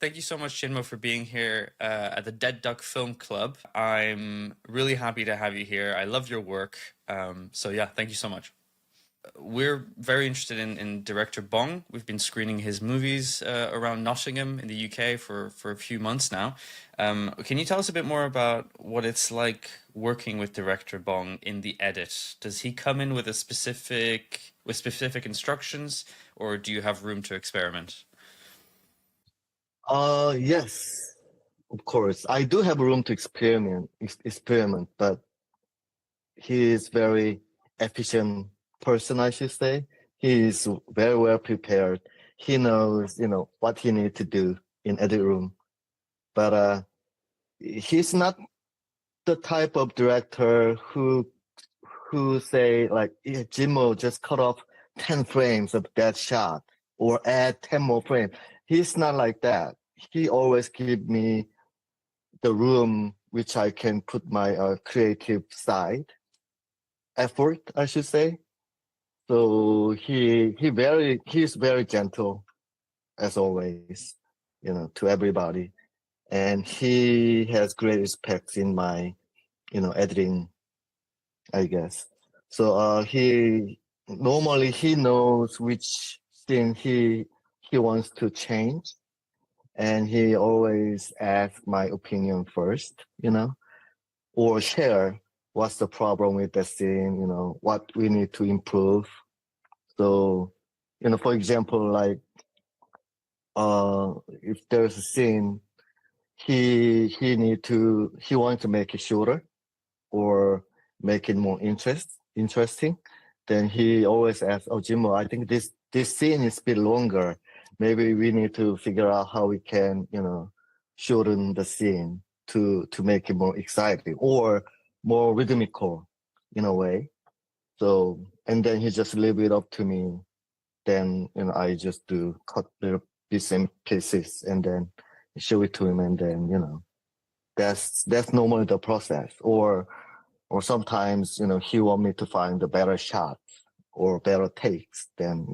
Thank you so much, Jin-mo, for being here at the Dead Duck Film Club. I'm really happy to have you here. I love your work. So yeah, thank you so much. We're very interested in director Bong. We've been screening his movies around Nottingham in the UK for a few months now. Can you tell us a bit more about what it's like working with director Bong in the edit? Does he come in with specific instructions, or do you have room to experiment? Yes, of course. I do have room to experiment, but he is very efficient person, I should say. He is very well prepared. He knows, what he needs to do in edit room. But he's not the type of director who say like, yeah, Jin-mo just cut off 10 frames of that shot or add 10 more frames. He's not like that. He always give me the room which I can put my creative side effort, I should say. So he's very gentle as always, to everybody. And he has great respect in my, editing, I guess. So he knows which thing he wants to change, and he always asks my opinion first, or share what's the problem with the scene, what we need to improve. So, for example, like if there's a scene he wants to make it shorter or make it more interesting, then he always asks, "Oh, Jin-mo, I think this scene is a bit longer. Maybe we need to figure out how we can, shorten the scene to make it more exciting or more rhythmical in a way." So, and then he just leave it up to me. Then, I just do cut the bits and pieces and then show it to him, and then, that's normally the process. Or sometimes, he want me to find the better shot or better takes, then,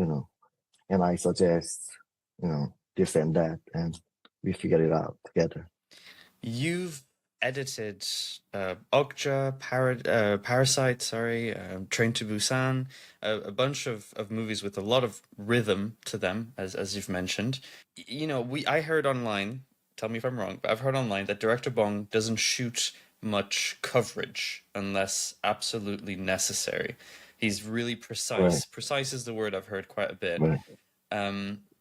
and I suggest, this and that, and we figure it out together. You've edited Okja, Parasite, sorry, Train to Busan, a bunch of movies with a lot of rhythm to them, as you've mentioned. I heard online, tell me if I'm wrong, but I've heard online that director Bong doesn't shoot much coverage unless absolutely necessary. He's really precise. Right. Precise is the word I've heard quite a bit. Right.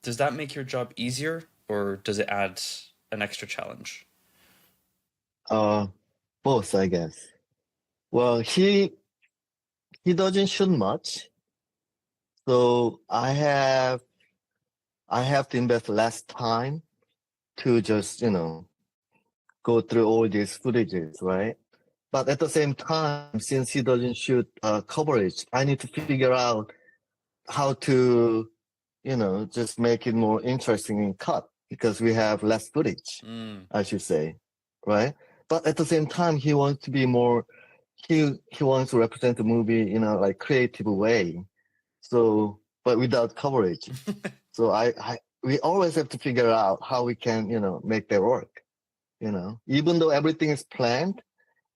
Does that make your job easier, or does it add an extra challenge? Both, I guess. Well, he doesn't shoot much, so I have to invest less time to just, go through all these footages, right? But at the same time, since he doesn't shoot coverage, I need to figure out how to, just make it more interesting in cut because we have less footage, I should say, right? But at the same time, he wants to be more, he wants to represent the movie in a like creative way. So, but without coverage. So we always have to figure out how we can, make that work. Even though everything is planned,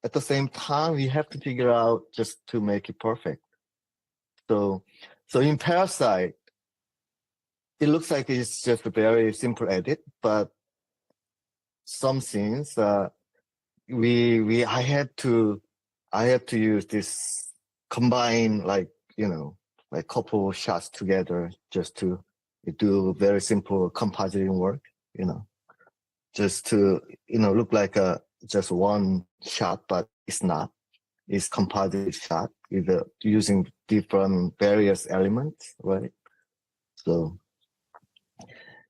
at the same time, we have to figure out just to make it perfect. So in Parasite, it looks like it's just a very simple edit, but some scenes, I had to use this combine like couple shots together just to do very simple compositing work, just to look like just one shot, but it's not. It's composite shot using different various elements, right? So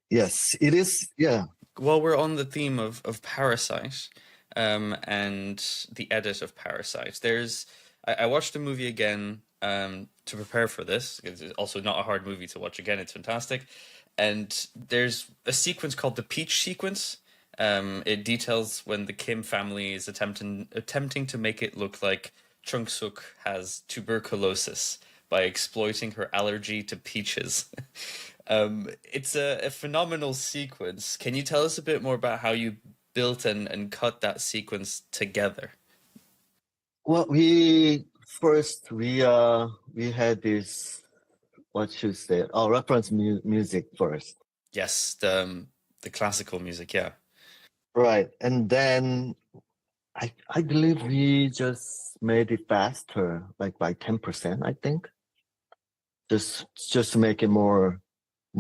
yes, it is. Yeah. While we're on the theme of Parasite, and the edit of Parasite, I watched the movie again to prepare for this. It's also not a hard movie to watch again. It's fantastic. And there's a sequence called the Peach sequence. It details when the Kim family is attempting to make it look like Chung-suk has tuberculosis by exploiting her allergy to peaches. It's a phenomenal sequence. Can you tell us a bit more about how you built and cut that sequence together? Well, we had this, what should say, reference music first. Yes, the classical music, yeah. Right. And then I believe we just made it faster, like by 10%, I think. Just to make it more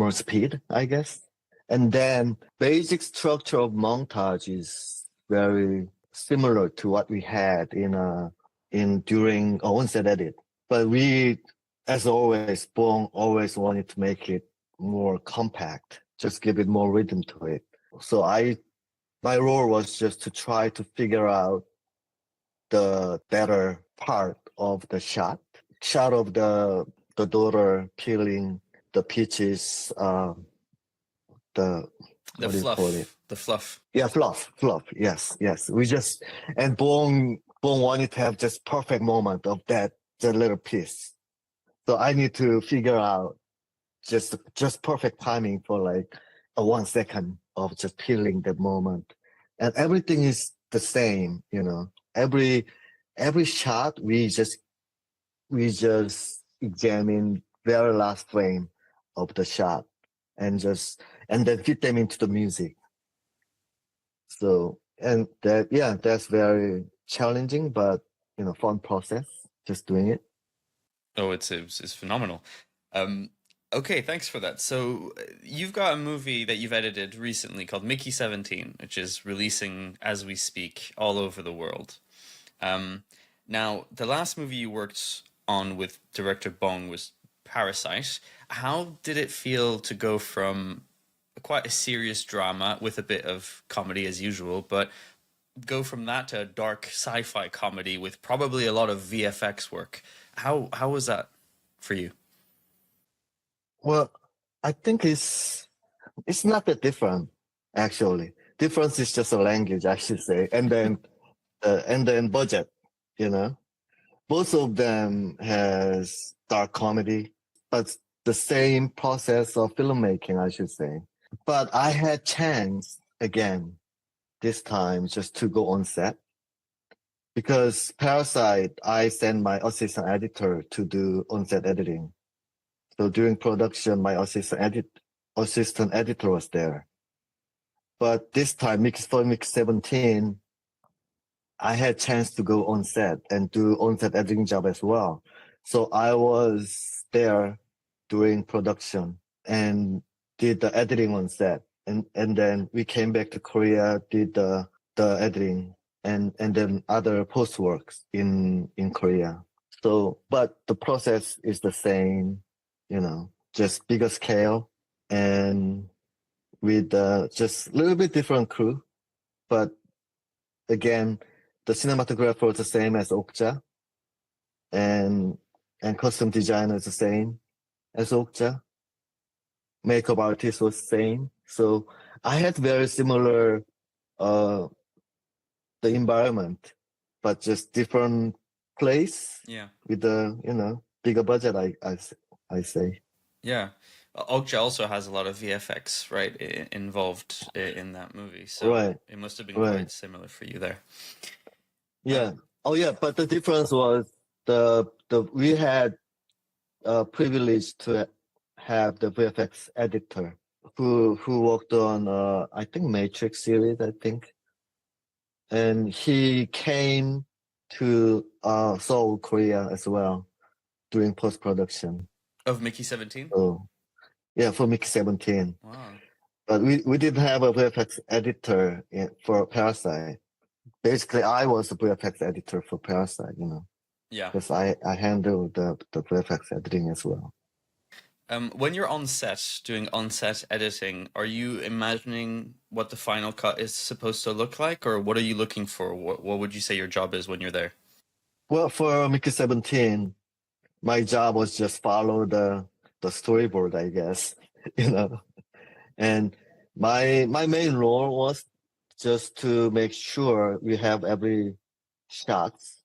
speed, I guess. And then basic structure of montage is very similar to what we had in during onset edit. But we, as always, Bong always wanted to make it more compact, just give it more rhythm to it. So my role was just to try to figure out the better part of the shot of the daughter peeling the peaches, the The what do you call it? fluff, the fluff. Yeah, fluff. Yes. We just and Bong wanted to have just perfect moment of the little piece. So I need to figure out just perfect timing for like a 1 second of just peeling the moment, and everything is the same. Every shot we just examine very last frame of the shot and then fit them into the music. So and that's very challenging, but fun process. Just doing it. Oh, it's phenomenal. Um, okay, thanks for that. So you've got a movie that you've edited recently called Mickey 17, which is releasing as we speak all over the world. Um, Now, the last movie you worked on with director Bong was Parasite. How did it feel to go from quite a serious drama with a bit of comedy as usual, but go from that to a dark sci-fi comedy with probably a lot of VFX work? How was that for you? Well, I think it's not that different actually. Difference is just a language, I should say, and then budget. You know, both of them has dark comedy, but the same process of filmmaking, I should say. But I had chance again this time just to go on set because Parasite, I sent my assistant editor to do on-set editing. So during production, my assistant editor was there. But this time, Mix 17, I had chance to go on set and do on-set editing job as well. So I was there during production and did the editing on set. And then we came back to Korea, did the editing and then other post works in Korea. So, but the process is the same, just bigger scale and with just a little bit different crew. But again, the cinematographer is the same as Okja, and costume designer is the same as Okja. Makeup artist was same. So I had very similar uh the environment, but just different place Yeah. with the bigger budget. I say. Yeah. Okja also has a lot of VFX, right, involved in that movie, so Right, it must have been right. quite similar for you there. Yeah. Oh yeah, but the difference was the we had privilege to have the VFX editor who worked on I think Matrix series, I think, and he came to Seoul, Korea as well during post production. Of Mickey 17? So yeah, for Mix 17, Wow. but we didn't have a VFX editor for Parasite. Basically, I was the VFX editor for Parasite, Yeah. because I handle the VFX editing as well. When you're on set doing on-set editing, are you imagining what the final cut is supposed to look like, or what are you looking for? What would you say your job is when you're there? Well, for Mickey 17, my job was just follow the storyboard, I guess, you know. And my main role was just to make sure we have every shots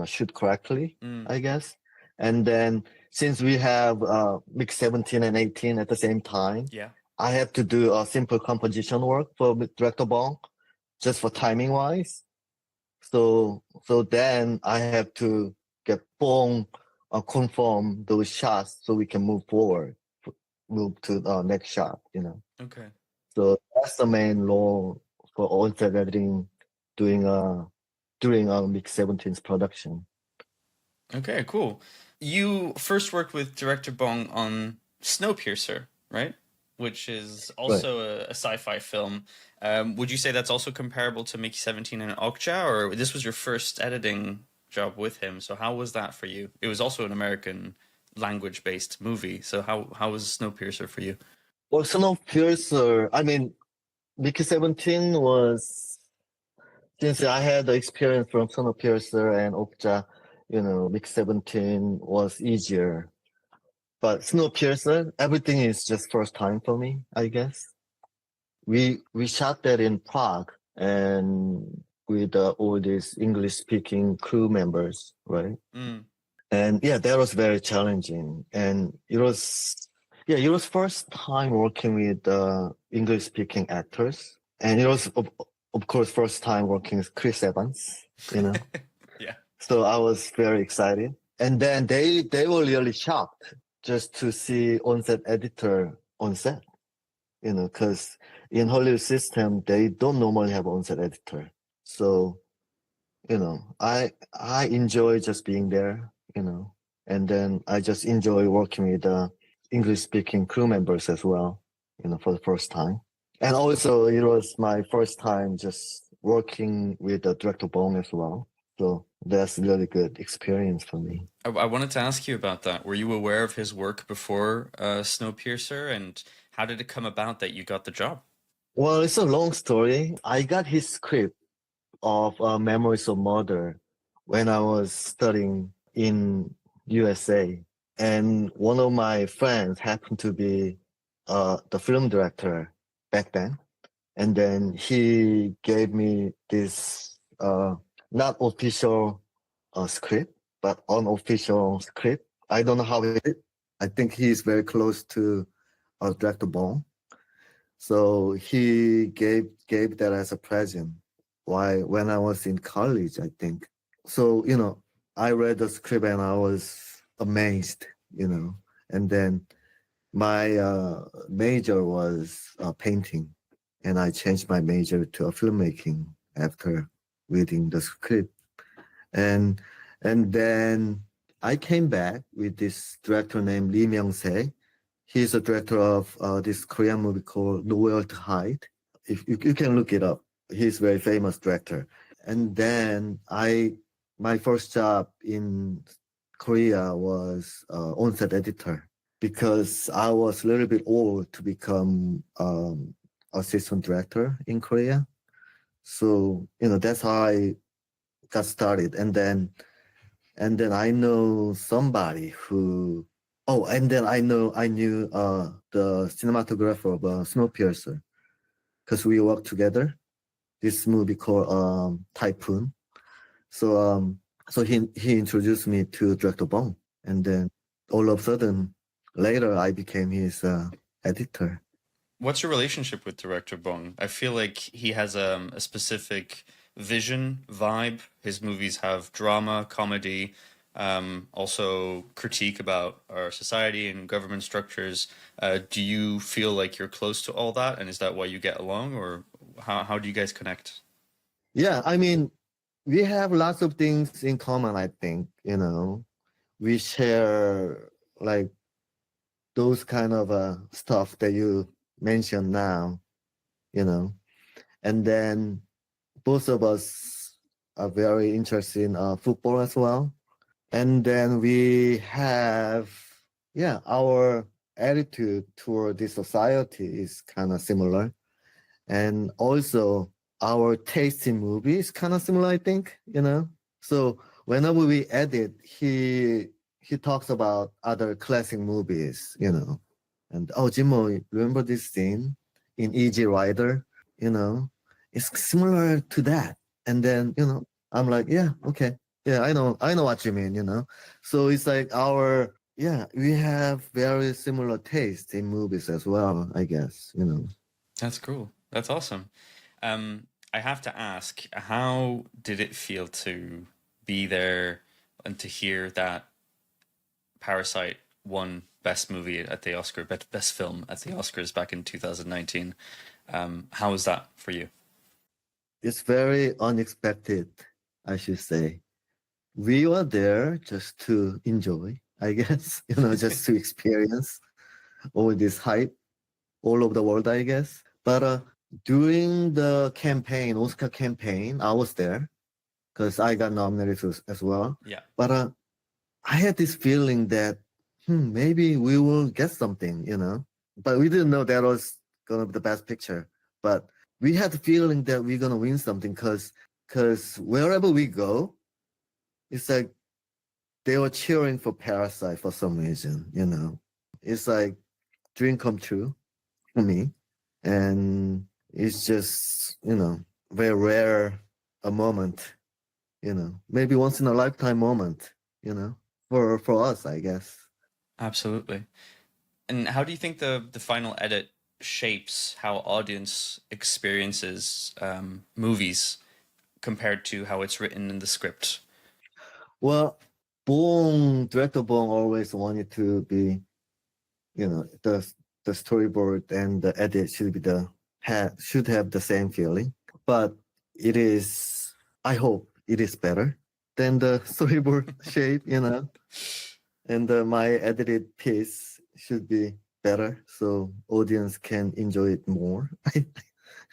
shoot correctly, Mm, I guess. And then since we have mix 17 and 18 at the same time, Yeah. I have to do a simple composition work for director Bong, just for timing wise. So then I have to get Bong confirm those shots so we can move forward, move to the next shot, you know. Okay. So that's the main role for on-set editing doing during mix 17's production. Okay, cool. You first worked with director Bong on Snowpiercer, right? Which is Right. also a sci-fi film. Would you say that's also comparable to Mickey 17 and Okja, or this was your first editing job with him? So how was that for you? It was also an American language-based movie. So how was Snowpiercer for you? Well, Snowpiercer, I mean, Mickey 17 was, since I had the experience from Snowpiercer and Okja, you know, Mickey 17 was easier. But Snowpiercer, everything is just first time for me, I guess. We shot that in Prague and with all these English speaking crew members, right? Mm. And yeah, that was very challenging. And it was first time working with English speaking actors. And it was, of course, first time working with Chris Evans, you know. Yeah. So I was very excited. And then they were really shocked just to see on-set editor on set, you know, because in Hollywood system, they don't normally have on-set editor. So, you know, I enjoy just being there, you know, and then I just enjoy working with English speaking crew members as well, you know, for the first time. And also it was my first time just working with the director Bong as well. So that's really good experience for me. I wanted to ask you about that. Were you aware of his work before Snowpiercer, and how did it come about that you got the job? Well, it's a long story. I got his script of Memories of Murder when I was studying in USA. And one of my friends happened to be the film director back then. And then he gave me this not official script, but unofficial script. I don't know how it is. I think he is very close to director Bong. So he gave that as a present. Why when I was in college, I think. So, you know, I read the script and I was amazed, you know. And then my major was painting, and I changed my major to filmmaking after reading the script. And and then I came back with this director named Lee Myung-se. He's a director of this Korean movie called Nowhere to Hide. If you can look it up, he's a very famous director. And then my first job in Korea was on-set editor because I was a little bit old to become assistant director in Korea. So, you know, that's how I got started. And then I know somebody who, oh, and then I knew the cinematographer of Snowpiercer because we worked together. This movie called Typhoon. So so he introduced me to director Bong, and then all of a sudden later I became his editor. What's your relationship with director Bong? I feel like he has a specific vision, vibe. His movies have drama, comedy, also critique about our society and government structures. Do you feel like you're close to all that, and is that why you get along, or how do you guys connect? Yeah, I mean, we have lots of things in common, I think, you know. We share like those kind of stuff that you mentioned now, you know. And then both of us are very interested in football as well. And then we have, yeah, our attitude toward the society is kind of similar. And also our taste in movies kind of similar, I think, you know. So whenever we edit, he talks about other classic movies, you know. And oh, Jin-mo, remember this scene in Easy Rider? You know, it's similar to that. And then, you know, I'm like, yeah, okay. Yeah, I know what you mean, you know. So it's like our yeah, we have very similar taste in movies as well, I guess, you know. That's cool. That's awesome. I have to ask, how did it feel to be there and to hear that Parasite won Best Movie at the Oscar, Best Film at the Oscars back in 2019? How was that for you? It's very unexpected, I should say. We were there just to enjoy, I guess, you know, just to experience all this hype all over the world, I guess. But during the campaign, Oscar campaign, I was there because I got nominated as well. Yeah. But I had this feeling that maybe we will get something, you know. But we didn't know that was gonna be the best picture. But we had the feeling that we're gonna win something because wherever we go, it's like they were cheering for Parasite for some reason, you know. It's like dream come true for me. And it's just, you know, very rare a moment, you know, maybe once in a lifetime moment, you know, for us, I guess. Absolutely. And how do you think the final edit shapes how audience experiences movies compared to how it's written in the script? Well, director Bong always wanted to be, you know, the storyboard and the edit should be should have the same feeling. But it is, I hope it is better than the storyboard shape, you know. And my edited piece should be better so audience can enjoy it more.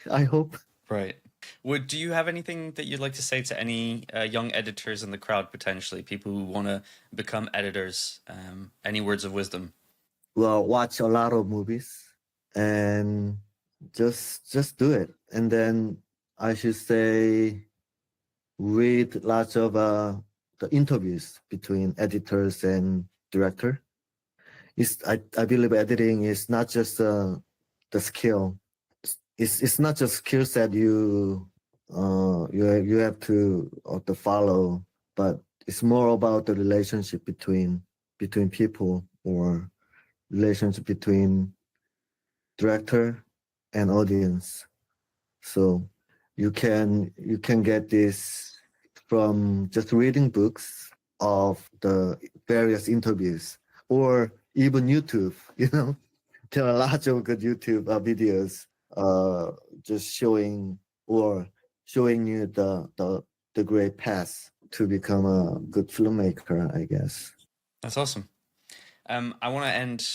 I hope. Right. Do you have anything that you'd like to say to any young editors in the crowd, potentially people who want to become editors? Any words of wisdom? Well, watch a lot of movies and just do it. And then I should say read lots of the interviews between editors and director. I believe editing is not just the skill. It's not just skill set you have to follow, but it's more about the relationship between people or relationship between director and audience. So you can get this from just reading books of the various interviews or even YouTube, you know. There are lots of good YouTube videos just showing you the great path to become a good filmmaker, I guess. That's awesome. I want to end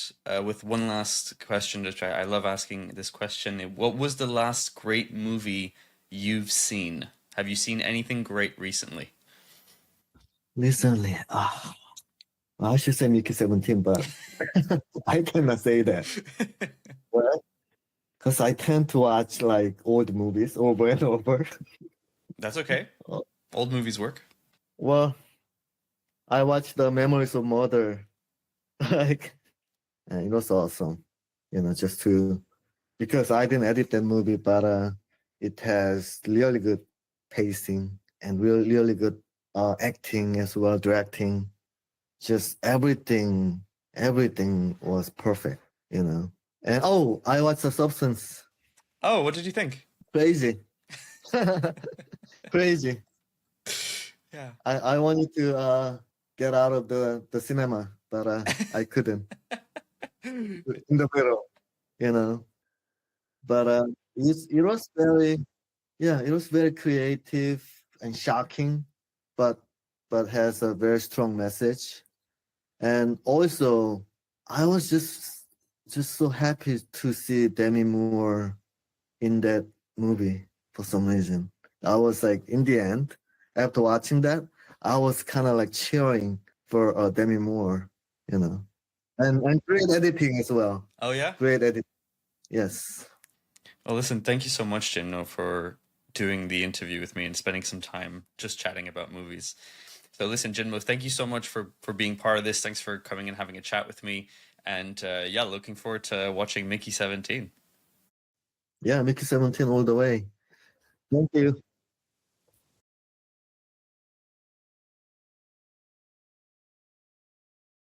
with one last question to try. I love asking this question. What was the last great movie you've seen? Have you seen anything great recently? Recently, I should say Mickey 17, but I cannot say that. Well, because I tend to watch like old movies over and over. That's okay. Old movies work. Well, I watched the Memories of Murder. Like, and it was awesome. You know, just to because I didn't edit that movie, but it has really good pacing and really good acting as well, directing. Just everything was perfect. You know. And oh, I watched The Substance. Oh, what did you think? Crazy, crazy. Yeah. I wanted to get out of the cinema, but I couldn't in the middle, you know. But it was very yeah, it was very creative and shocking, but has a very strong message. And also, I was just so happy to see Demi Moore in that movie for some reason. I was like, in the end, after watching that, I was kind of like cheering for Demi Moore, you know, and great editing as well. Oh yeah. Great edit, yes. Well, listen, thank you so much, Jin-mo, for doing the interview with me and spending some time just chatting about movies. So, listen, Jin-mo, thank you so much for being part of this. Thanks for coming and having a chat with me. And yeah, looking forward to watching Mickey 17. Yeah, Mickey 17 all the way. Thank you.